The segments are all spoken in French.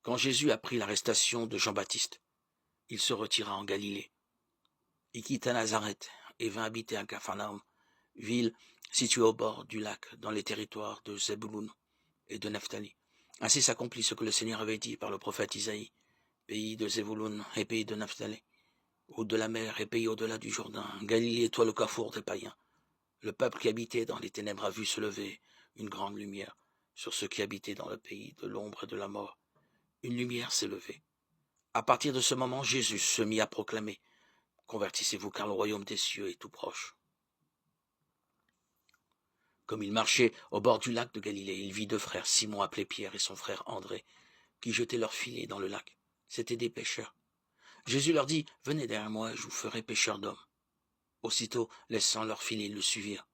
Quand Jésus apprit l'arrestation de Jean-Baptiste, il se retira en Galilée. Il quitta Nazareth et vint habiter à Capharnaüm, ville située au bord du lac, dans les territoires de Zébouloun et de Naphtali. Ainsi s'accomplit ce que le Seigneur avait dit par le prophète Isaïe, pays de Zébouloun et pays de Naphtali, au de la mer et pays au-delà du Jourdain, Galilée, toi le carrefour des païens. Le peuple qui habitait dans les ténèbres a vu se lever une grande lumière sur ceux qui habitaient dans le pays de l'ombre et de la mort. Une lumière s'est levée. À partir de ce moment, Jésus se mit à proclamer, convertissez-vous car le royaume des cieux est tout proche. Comme il marchait au bord du lac de Galilée, il vit deux frères, Simon appelé Pierre et son frère André, qui jetaient leurs filets dans le lac. C'étaient des pêcheurs. Jésus leur dit, venez derrière moi, je vous ferai pêcheurs d'hommes. Aussitôt, laissant leurs filets, ils le suivirent.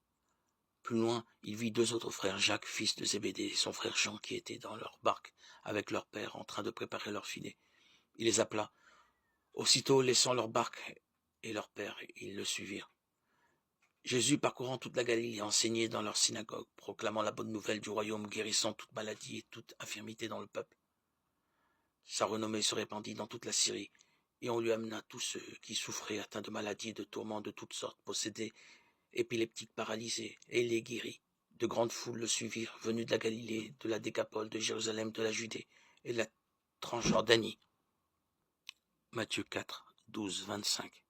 Plus loin, il vit deux autres frères, Jacques, fils de Zébédée, et son frère Jean, qui étaient dans leur barque avec leur père, en train de préparer leurs filets. Il les appela. Aussitôt, laissant leur barque et leur père, ils le suivirent. Jésus, parcourant toute la Galilée, enseignait dans leur synagogue, proclamant la bonne nouvelle du royaume, guérissant toute maladie et toute infirmité dans le peuple. Sa renommée se répandit dans toute la Syrie, et on lui amena tous ceux qui souffraient, atteints de maladies et de tourments de toutes sortes, possédés, épileptiques, paralysés, et les guérit. De grandes foules le suivirent, venus de la Galilée, de la Décapole, de Jérusalem, de la Judée et de la Transjordanie. Matthieu 4, 12, 25.